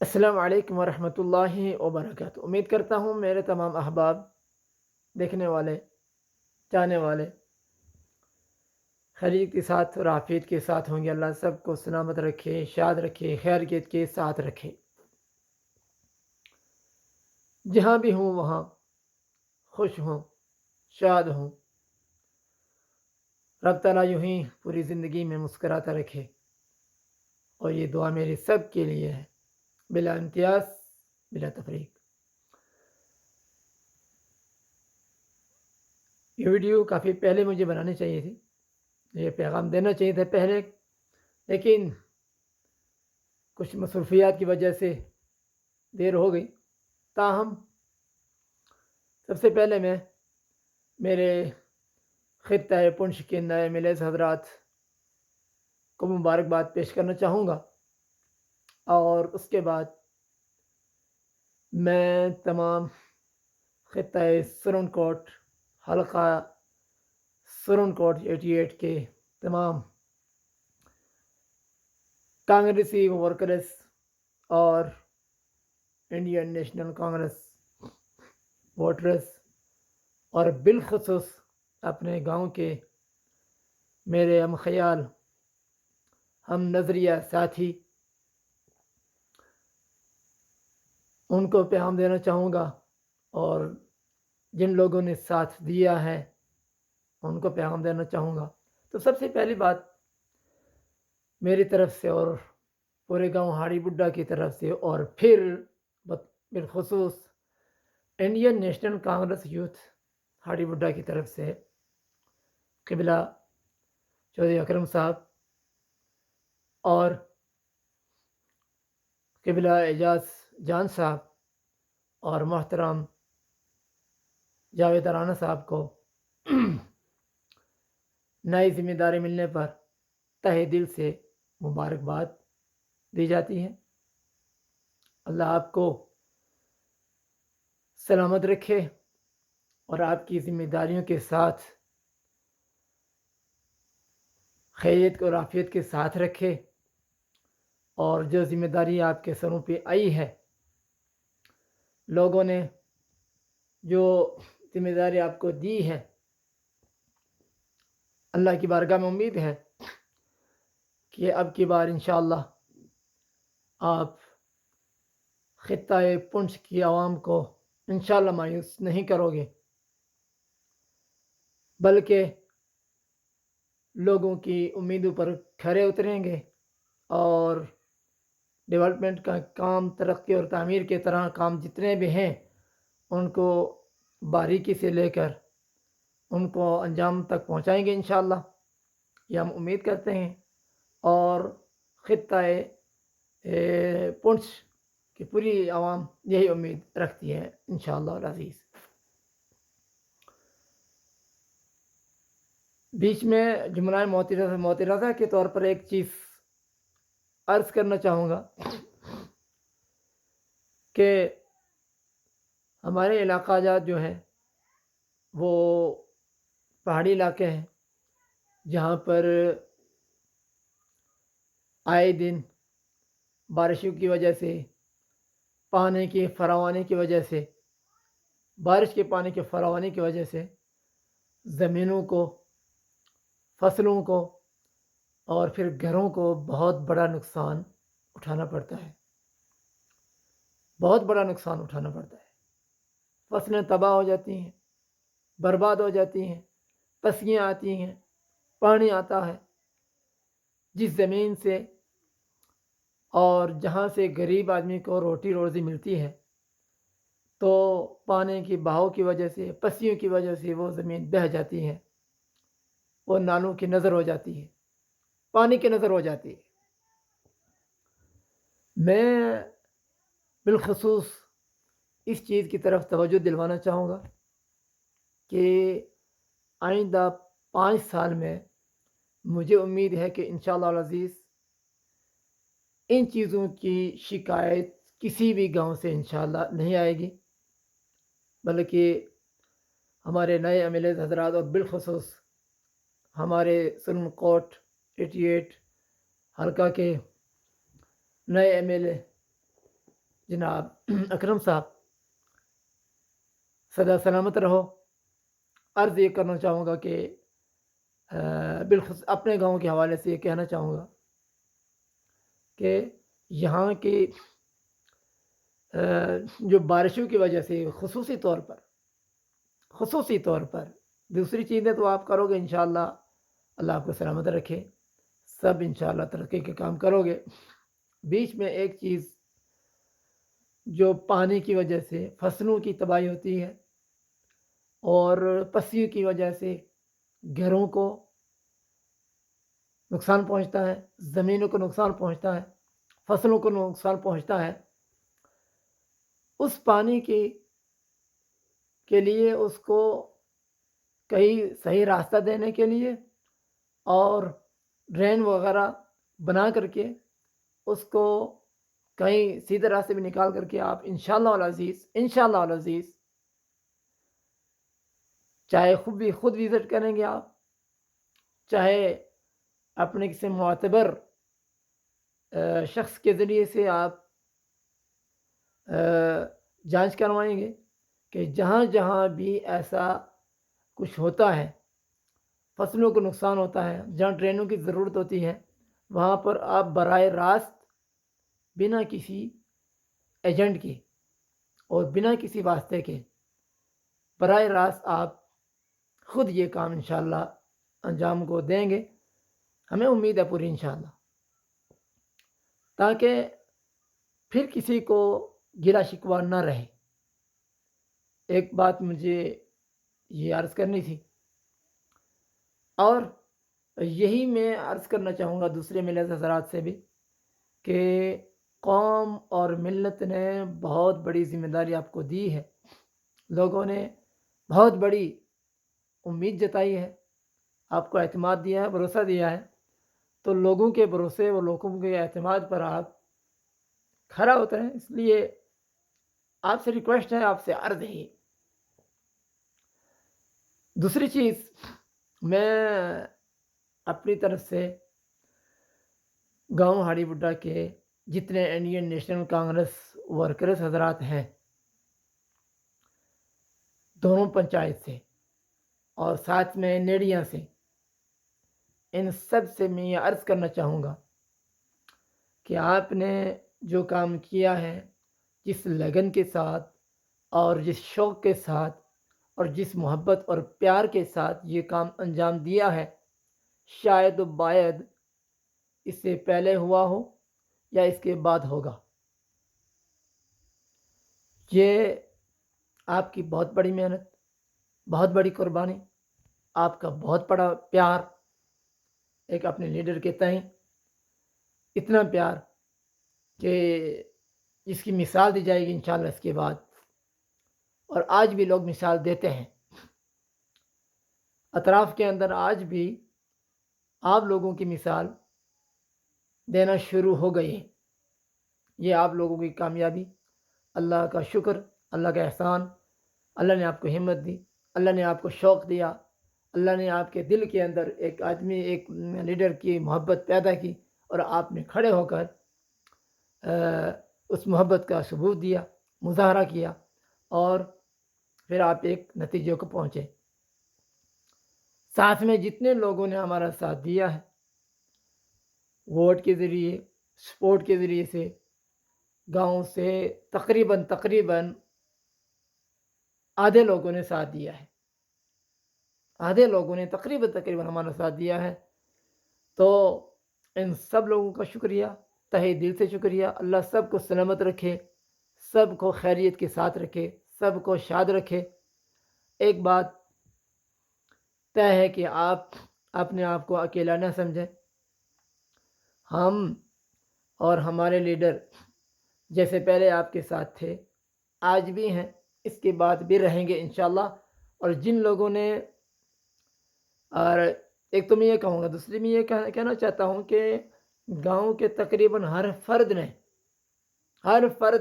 السلام علیکم ورحمۃ اللہ وبرکاتہ۔ امید کرتا ہوں میرے تمام احباب، دیکھنے والے، چاہنے والے خیریت کے ساتھ اور عافیت کے ساتھ ہوں گے۔ اللہ سب کو سلامت رکھے، شاد رکھے، خیریت کے ساتھ رکھے۔ جہاں بھی ہوں وہاں خوش ہوں، شاد ہوں۔ رب تعالیٰ یوں ہی پوری زندگی میں مسکراتا رکھے، اور یہ دعا میری سب کے لیے ہے، بلا امتیاز، بلا تفریق۔ یہ ویڈیو کافی پہلے مجھے بنانی چاہیے تھی، یہ پیغام دینا چاہیے تھا پہلے، لیکن کچھ مصروفیات کی وجہ سے دیر ہو گئی۔ تاہم سب سے پہلے میں میرے خطۂ پنچ کے نئے ملیز حضرات کو مبارکباد پیش کرنا چاہوں گا، اور اس کے بعد میں تمام خطۂ سرن کوٹ، حلقہ سرن کوٹ 88 کے تمام کانگریسی ورکرز اور انڈین نیشنل کانگریس ووٹرز، اور بالخصوص اپنے گاؤں کے میرے ہم خیال، ہم نظریہ ساتھی، ان کو پیغام دینا چاہوں گا، اور جن لوگوں نے ساتھ دیا ہے ان کو پیغام دینا چاہوں گا۔ تو سب سے پہلی بات میری طرف سے اور پورے گاؤں ہاڑی بڈھا کی طرف سے، اور پھر بالخصوص انڈین نیشنل کانگریس یوتھ ہاڑی بڈھا کی طرف سے قبلہ چودھری اکرم صاحب اور قبلہ اعجاز جان صاحب اور محترم جاوید رانا صاحب کو نئی ذمہ داری ملنے پر تہہ دل سے مبارکباد دی جاتی ہے۔ اللہ آپ کو سلامت رکھے اور آپ کی ذمہ داریوں کے ساتھ خیریت اور عافیت کے ساتھ رکھے، اور جو ذمہ داری آپ کے سروں پہ آئی ہے، لوگوں نے جو ذمہ داری آپ کو دی ہے، اللہ کی بارگاہ میں امید ہے کہ اب کی بار انشاءاللہ آپ خطۂ پنچ کی عوام کو انشاءاللہ مایوس نہیں کرو گے، بلکہ لوگوں کی امیدوں پر کھرے اتریں گے، اور ڈیولپمنٹ کا کام، ترقی اور تعمیر کے طرح کام جتنے بھی ہیں ان کو باریکی سے لے کر ان کو انجام تک پہنچائیں گے انشاءاللہ، یہ ہم امید کرتے ہیں۔ اور خطۂ پنچ کی پوری عوام یہی امید رکھتی ہے انشاءاللہ العزیز۔ بیچ میں جملہ معترضہ کے طور پر ایک چیز عرض کرنا چاہوں گا کہ ہمارے علاقہ جات جو ہیں وہ پہاڑی علاقے ہیں، جہاں پر آئے دن بارشوں کی وجہ سے، پانی کی فراوانی کی وجہ سے، بارش کے پانی کی فراوانی کی وجہ سے زمینوں کو، فصلوں کو اور پھر گھروں کو بہت بڑا نقصان اٹھانا پڑتا ہے، بہت بڑا نقصان اٹھانا پڑتا ہے۔ فصلیں تباہ ہو جاتی ہیں، برباد ہو جاتی ہیں، پسیاں آتی ہیں، پانی آتا ہے جس زمین سے اور جہاں سے غریب آدمی کو روٹی روزی ملتی ہے، تو پانی کی بہاؤ کی وجہ سے، پسیوں کی وجہ سے وہ زمین بہہ جاتی ہے، وہ نالوں کی نظر ہو جاتی ہے، پانی کی نظر ہو جاتی ہے۔ میں بالخصوص اس چیز کی طرف توجہ دلوانا چاہوں گا کہ آئندہ 5 سال میں مجھے امید ہے کہ انشاءاللہ العزیز ان چیزوں کی شکایت کسی بھی گاؤں سے انشاءاللہ نہیں آئے گی، بلکہ ہمارے نئے ایم ایل اے حضرات اور بالخصوص ہمارے سرن کوٹ 88 حلقہ کے نئے ایم ایل اے جناب اکرم صاحب، سدا سلامت رہو۔ عرض یہ کرنا چاہوں گا کہ بالخصوص اپنے گاؤں کے حوالے سے یہ کہنا چاہوں گا کہ یہاں کی جو بارشوں کی وجہ سے خصوصی طور پر دوسری چیزیں تو آپ کرو گے انشاءاللہ، اللہ آپ کو سلامت رکھے، سب انشاءاللہ ترقی کے کام کرو گے۔ بیچ میں ایک چیز جو پانی کی وجہ سے فصلوں کی تباہی ہوتی ہے اور پسیوں کی وجہ سے گھروں کو نقصان پہنچتا ہے، زمینوں کو نقصان پہنچتا ہے، فصلوں کو نقصان پہنچتا ہے، اس پانی کے لیے اس کو کہیں صحیح راستہ دینے کے لیے اور ڈرین وغیرہ بنا کر کے اس کو کہیں سیدھے راستے میں نکال کر کے آپ انشاءاللہ العزیز چاہے خود وزٹ کریں گے آپ، چاہے اپنے کسی معتبر شخص کے ذریعے سے آپ جانچ کروائیں گے کہ جہاں جہاں بھی ایسا کچھ ہوتا ہے، فصلوں کو نقصان ہوتا ہے، جہاں ٹرینوں کی ضرورت ہوتی ہے، وہاں پر آپ براہ راست بنا کسی ایجنٹ کے اور بنا کسی واسطے کے براہ راست آپ خود یہ کام انشاءاللہ انجام کو دیں گے، ہمیں امید ہے پوری انشاءاللہ، تاکہ پھر کسی کو گلا شکوہ نہ رہے۔ ایک بات مجھے یہ عرض کرنی تھی، اور یہی میں عرض کرنا چاہوں گا دوسرے ملت حضرات سے بھی کہ قوم اور ملت نے بہت بڑی ذمہ داری آپ کو دی ہے، لوگوں نے بہت بڑی امید جتائی ہے، آپ کو اعتماد دیا ہے، بھروسہ دیا ہے، تو لوگوں کے بھروسے اور لوگوں کے اعتماد پر آپ کھڑا ہوتا ہے۔ اس لیے آپ سے ریکویسٹ ہے، آپ سے عرض ہے۔ دوسری چیز، میں اپنی طرف سے گاؤں ہاڑی بڈھا کے جتنے انڈین نیشنل کانگریس ورکرز حضرات ہیں، دونوں پنچایت سے اور ساتھ میں نیڑیاں سے، ان سب سے میں یہ عرض کرنا چاہوں گا کہ آپ نے جو کام کیا ہے، جس لگن کے ساتھ اور جس شوق کے ساتھ اور جس محبت اور پیار کے ساتھ یہ کام انجام دیا ہے، شاید باید اس سے پہلے ہوا ہو یا اس کے بعد ہوگا۔ یہ آپ کی بہت بڑی محنت، بہت بڑی قربانی، آپ کا بہت بڑا پیار، ایک اپنے لیڈر کے تئیں اتنا پیار کہ اس کی مثال دی جائے گی انشاءاللہ اس کے بعد، اور آج بھی لوگ مثال دیتے ہیں اطراف کے اندر، آج بھی آپ لوگوں کی مثال دینا شروع ہو گئی ہے۔ یہ آپ لوگوں کی کامیابی، اللہ کا شکر، اللہ کا احسان، اللہ نے آپ کو ہمت دی، اللہ نے آپ کو شوق دیا، اللہ نے آپ کے دل کے اندر ایک آدمی، ایک لیڈر کی محبت پیدا کی، اور آپ نے کھڑے ہو کر اس محبت کا ثبوت دیا، مظاہرہ کیا، اور پھر آپ ایک نتیجے کو پہنچے۔ ساتھ میں جتنے لوگوں نے ہمارا ساتھ دیا ہے، ووٹ کے ذریعے، سپورٹ کے ذریعے سے، گاؤں سے تقریباً آدھے لوگوں نے ساتھ دیا ہے، آدھے لوگوں نے تقریباً ہمارا ساتھ دیا ہے، تو ان سب لوگوں کا شکریہ، تہہ دل سے شکریہ۔ اللہ سب کو سلامت رکھے، سب کو خیریت کے ساتھ رکھے، سب کو شاد رکھے۔ ایک بات طے ہے کہ آپ اپنے آپ کو اکیلا نہ سمجھیں، ہم اور ہمارے لیڈر جیسے پہلے آپ کے ساتھ تھے، آج بھی ہیں، اس کے بعد بھی رہیں گے انشاءاللہ۔ اور جن لوگوں نے، اور ایک تو میں یہ کہوں گا، دوسری میں یہ کہنا چاہتا ہوں کہ گاؤں کے تقریباً ہر فرد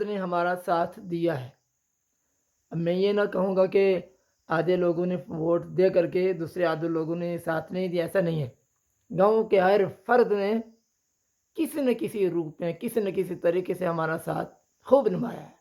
نے ہمارا ساتھ دیا ہے۔ اب میں یہ نہ کہوں گا کہ آدھے لوگوں نے ووٹ دے کر کے دوسرے آدھے لوگوں نے ساتھ نہیں دیا، ایسا نہیں ہے۔ گاؤں کے ہر فرد نے کسی نہ کسی روپ میں، کسی نہ کسی طریقے سے ہمارا ساتھ خوب نمایا ہے۔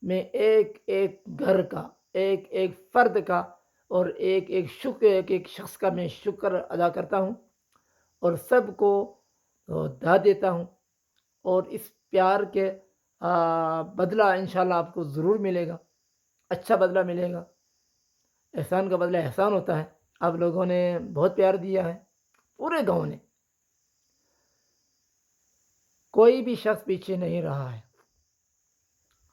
میں ایک ایک گھر کا، ایک ایک فرد کا اور ایک ایک شخص کا میں شکر ادا کرتا ہوں اور سب کو داد دیتا ہوں، اور اس پیار کے بدلہ انشاءاللہ آپ کو ضرور ملے گا، اچھا بدلہ ملے گا۔ احسان کا بدلہ احسان ہوتا ہے۔ آپ لوگوں نے بہت پیار دیا ہے، پورے گاؤں نے، کوئی بھی شخص پیچھے نہیں رہا ہے۔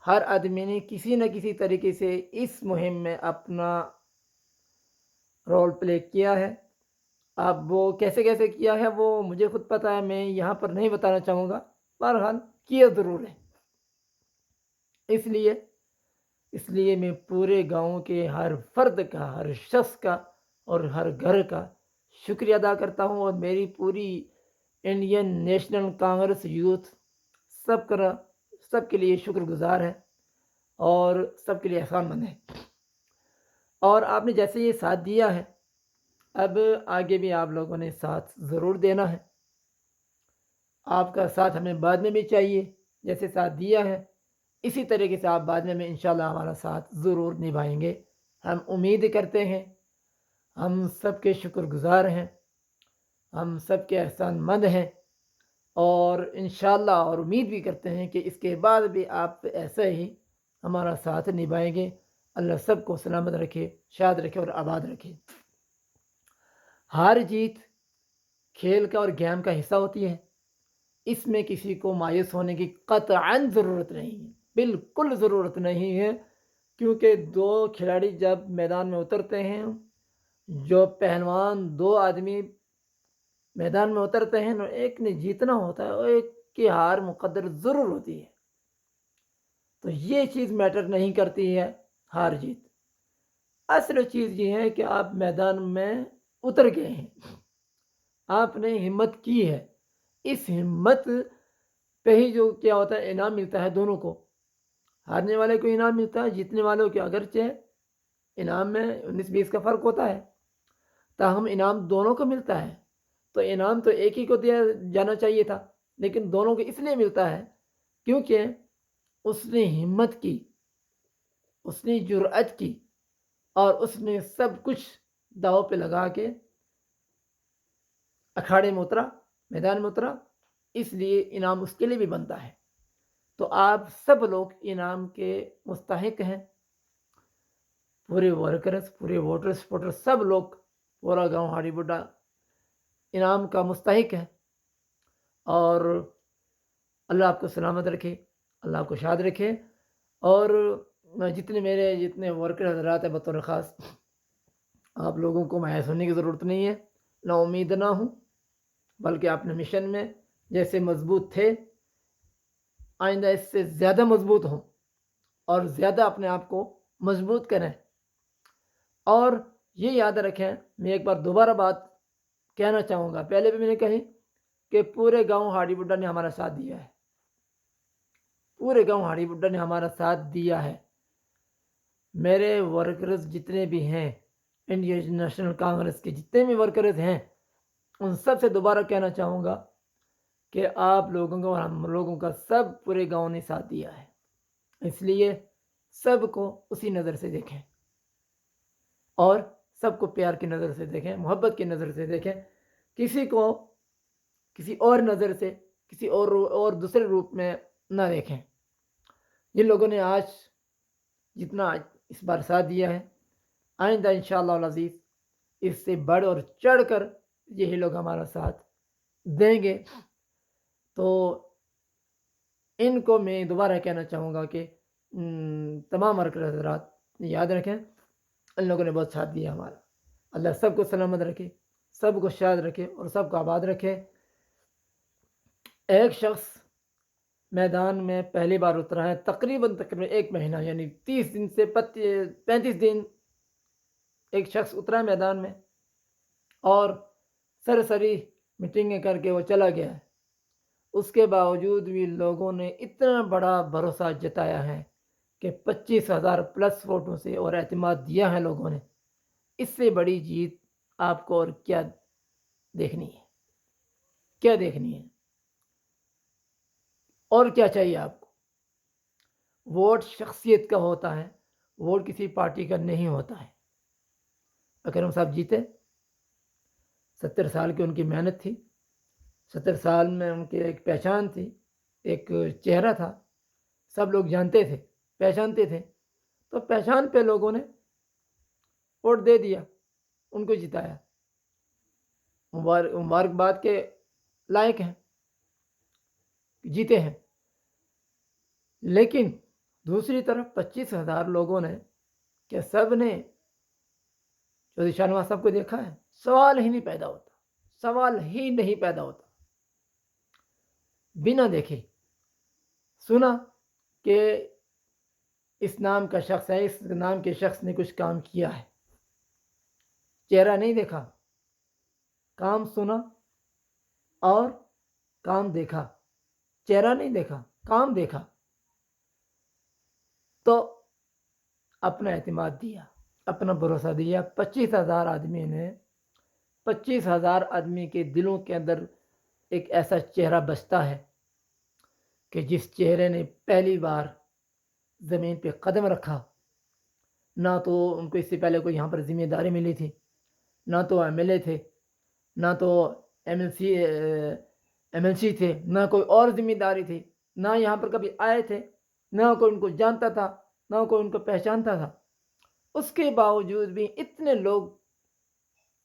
ہر آدمی نے کسی نہ کسی طریقے سے اس مہم میں اپنا رول پلے کیا ہے۔ اب وہ کیسے کیسے کیا ہے وہ مجھے خود پتہ ہے، میں یہاں پر نہیں بتانا چاہوں گا، بہرحال کیا ضرور ہے۔ اس لیے میں پورے گاؤں کے ہر فرد کا، ہر شخص کا اور ہر گھر کا شکریہ ادا کرتا ہوں، اور میری پوری انڈین نیشنل کانگریس یوتھ سب کے لیے شکر گزار ہے اور سب کے لیے احسان مند ہے۔ اور آپ نے جیسے یہ ساتھ دیا ہے، اب آگے بھی آپ لوگوں نے ساتھ ضرور دینا ہے۔ آپ کا ساتھ ہمیں بعد میں بھی چاہیے، جیسے ساتھ دیا ہے اسی طریقے سے آپ بعد میں انشاءاللہ ہمارا ساتھ ضرور نبھائیں گے۔ ہم امید کرتے ہیں، ہم سب کے شکر گزار ہیں، ہم سب کے احسان مند ہیں، اور انشاءاللہ اور امید بھی کرتے ہیں کہ اس کے بعد بھی آپ ایسا ہی ہمارا ساتھ نبھائیں گے۔ اللہ سب کو سلامت رکھے، شاد رکھے اور آباد رکھے۔ ہار جیت کھیل کا اور گیم کا حصہ ہوتی ہے، اس میں کسی کو مایوس ہونے کی قطعاً ضرورت نہیں ہے، بالکل ضرورت نہیں ہے، کیونکہ دو کھلاڑی جب میدان میں اترتے ہیں، جو پہلوان دو آدمی میدان میں اترتے ہیں، ایک نے جیتنا ہوتا ہے اور ایک کی ہار مقدر ضرور ہوتی ہے، تو یہ چیز میٹر نہیں کرتی ہے ہار جیت۔ اصل چیز یہ ہے کہ آپ میدان میں اتر گئے ہیں، آپ نے ہمت کی ہے، اس ہمت پہ ہی جو کیا ہوتا ہے انعام ملتا ہے دونوں کو، ہارنے والے کو انعام ملتا ہے، جیتنے والوں کے اگرچہ انعام میں 19-20 کا فرق ہوتا ہے، تاہم انعام دونوں کو ملتا ہے۔ تو انعام تو ایک ہی کو دیا جانا چاہیے تھا، لیکن دونوں کو اس لیے ملتا ہے کیونکہ اس نے ہمت کی، اس نے جرأت کی، اور اس نے سب کچھ داؤ پہ لگا کے اکھاڑے میں اترا، میدان میں اترا، اس لیے انعام اس کے لیے بھی بنتا ہے۔ تو آپ سب لوگ انعام کے مستحق ہیں، پورے ورکرز، پورے ووٹرز سب لوگ، پورا گاؤں ہاڑی بڈھا انعام کا مستحق ہے، اور اللہ آپ کو سلامت رکھے، اللہ آپ کو شاد رکھے۔ اور جتنے ورکر حضرات ہیں، بطور خاص آپ لوگوں کو مایوس ہونے کی ضرورت نہیں ہے، نا امید نہ ہوں، بلکہ اپنے مشن میں جیسے مضبوط تھے، آئندہ اس سے زیادہ مضبوط ہوں اور زیادہ اپنے آپ کو مضبوط کریں۔ اور یہ یاد رکھیں، میں ایک بار دوبارہ بات کہنا چاہوں گا، پہلے بھی میں نے کہی کہ پورے گاؤں ہاڑی بڈھا نے ہمارا ساتھ دیا ہے، پورے گاؤں ہاڑی بڈھا نے ہمارا ساتھ دیا ہے۔ میرے ورکرز جتنے بھی ہیں، انڈین نیشنل کانگریس کے جتنے بھی ورکرز ہیں، ان سب سے دوبارہ کہنا چاہوں گا کہ آپ لوگوں کو اور ہم لوگوں کا سب پورے گاؤں نے ساتھ دیا ہے، اس لیے سب کو اسی نظر سے دیکھیں اور سب کو پیار کی نظر سے دیکھیں، محبت کی نظر سے دیکھیں، کسی کو کسی اور نظر سے، کسی اور دوسرے روپ میں نہ دیکھیں۔ جن لوگوں نے آج جتنا اس بار ساتھ دیا ہے، آئندہ انشاءاللہ العزیز اس سے بڑھ اور چڑھ کر یہی لوگ ہمارا ساتھ دیں گے۔ تو ان کو میں دوبارہ کہنا چاہوں گا کہ تمام ورکر حضرات یاد رکھیں، ان لوگوں نے بہت ساتھ دیا ہمارا۔ اللہ سب کو سلامت رکھے، سب کو شاد رکھے اور سب کو آباد رکھے۔ ایک شخص میدان میں پہلی بار اترا ہے، تقریباً 1 مہینہ، یعنی 30 دن سے 35 دن ایک شخص اترا ہے میدان میں، اور سرسری میٹنگیں کر کے وہ چلا گیا ہے۔ اس کے باوجود بھی لوگوں نے اتنا بڑا بھروسہ جتایا ہے کہ 25,000 پلس ووٹوں سے اور اعتماد دیا ہے لوگوں نے۔ اس سے بڑی جیت آپ کو اور کیا دیکھنی ہے، کیا دیکھنی ہے، اور کیا چاہیے آپ کو؟ ووٹ شخصیت کا ہوتا ہے، ووٹ کسی پارٹی کا نہیں ہوتا ہے۔ اکرم صاحب جیتے، 70 سال کی ان کی محنت تھی، 70 سال میں ان کی ایک پہچان تھی، ایک چہرہ تھا، سب لوگ جانتے تھے، پہچانتے تھے، تو پہچان پہ لوگوں نے ووٹ دے دیا، ان کو جتایا، مبارکباد کے لائق ہیں، جیتے ہیں۔ لیکن دوسری طرف 25,000 لوگوں نے، کیا سب نے چودھری شاہ نواز صاحب کو دیکھا ہے؟ سوال ہی نہیں پیدا ہوتا، سوال ہی نہیں پیدا ہوتا۔ بنا دیکھے سنا کہ اس نام کا شخص ہے، اس نام کے شخص نے کچھ کام کیا ہے، چہرہ نہیں دیکھا، کام سنا اور کام دیکھا، چہرہ نہیں دیکھا، کام دیکھا، تو اپنا اعتماد دیا، اپنا بھروسہ دیا۔ 25,000 آدمی نے، 25,000 آدمی کے دلوں کے اندر ایک ایسا چہرہ بستا ہے کہ جس چہرے نے پہلی بار زمین پہ قدم رکھا، نہ تو ان کو اس سے پہلے کوئی یہاں پر ذمہ داری ملی تھی، نہ تو ایم ایل اے تھے، نہ تو ایم ایل سی تھے، نہ کوئی اور ذمہ داری تھی، نہ یہاں پر کبھی آئے تھے، نہ کوئی ان کو جانتا تھا، نہ کوئی ان کو پہچانتا تھا۔ اس کے باوجود بھی اتنے لوگ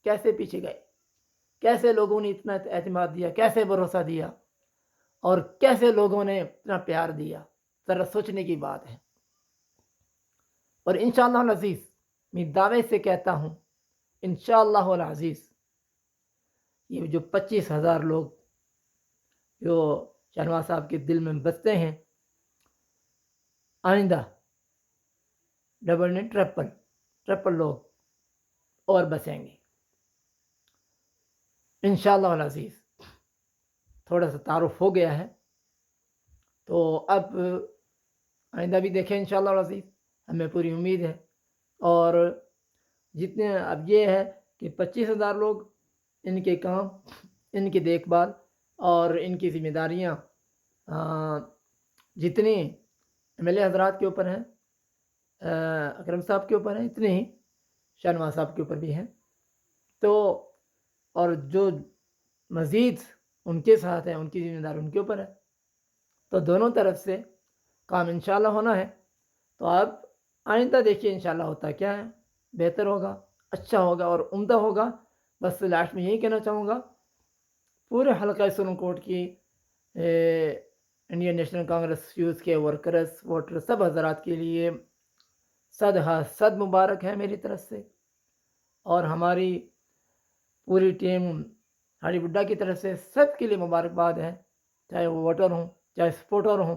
کیسے پیچھے گئے؟ کیسے لوگوں نے اتنا اعتماد دیا؟ کیسے بھروسہ دیا؟ اور کیسے لوگوں نے اتنا پیار دیا؟ ذرا سوچنے کی بات ہے۔ اور انشاءاللہ العزیز میں دعوے سے کہتا ہوں، انشاءاللہ العزیز یہ جو 25,000 لوگ جو شاہنواز صاحب کے دل میں بستے ہیں، آئندہ ڈبل نہیں ٹرپل لوگ اور بسیں گے انشاءاللہ العزیز۔ تھوڑا سا تعارف ہو گیا ہے، تو اب آئندہ بھی دیکھیں انشاءاللہ العزیز، ہمیں پوری امید ہے۔ اور جتنے اب یہ ہے کہ 25,000 لوگ، ان کے کام، ان کی دیکھ بھال اور ان کی ذمہ داریاں جتنی ایم ایل اے حضرات کے اوپر ہیں، اکرم صاحب کے اوپر ہیں، اتنے ہی شاہنواز صاحب کے اوپر بھی ہیں۔ تو اور جو مزید ان کے ساتھ ہیں، ان کی ذمہ داری ان کے اوپر ہے، تو دونوں طرف سے کام انشاءاللہ ہونا ہے۔ تو اب آئندہ دیکھیے انشاءاللہ ہوتا کیا ہے، بہتر ہوگا، اچھا ہوگا اور عمدہ ہوگا۔ بس لاسٹ میں یہی کہنا چاہوں گا، پورے حلقہ سرن کوٹ کی انڈین نیشنل کانگریس یوتھ کے ورکرز، ووٹر، سب حضرات کے لیے صد مبارک ہے میری طرف سے، اور ہماری پوری ٹیم ہاڑی بڈھا کی طرف سے سب کے لیے مبارکباد ہے، چاہے وہ ووٹر ہوں، چاہے سپورٹر ہوں،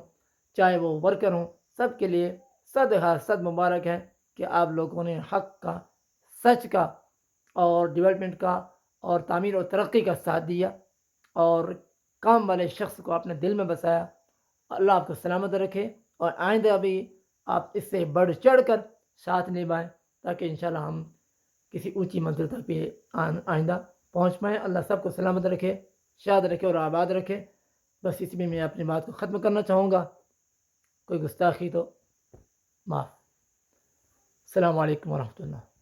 چاہے وہ ورکر ہوں، سب کے لیے صد مبارک ہے کہ آپ لوگوں نے حق کا، سچ کا اور ڈیولپمنٹ کا اور تعمیر و ترقی کا ساتھ دیا اور کام والے شخص کو اپنے دل میں بسایا۔ اللہ آپ کو سلامت رکھے، اور آئندہ بھی آپ اس سے بڑھ چڑھ کر ساتھ نبھائیں، تاکہ انشاءاللہ ہم کسی اونچی منزل تک بھی آئندہ پہنچ پائیں۔ اللہ سب کو سلامت رکھے، شاد رکھے اور آباد رکھے۔ بس اس میں اپنی بات کو ختم کرنا چاہوں گا، کوئی گستاخی تو معاف۔ السلام علیکم ورحمۃ اللہ۔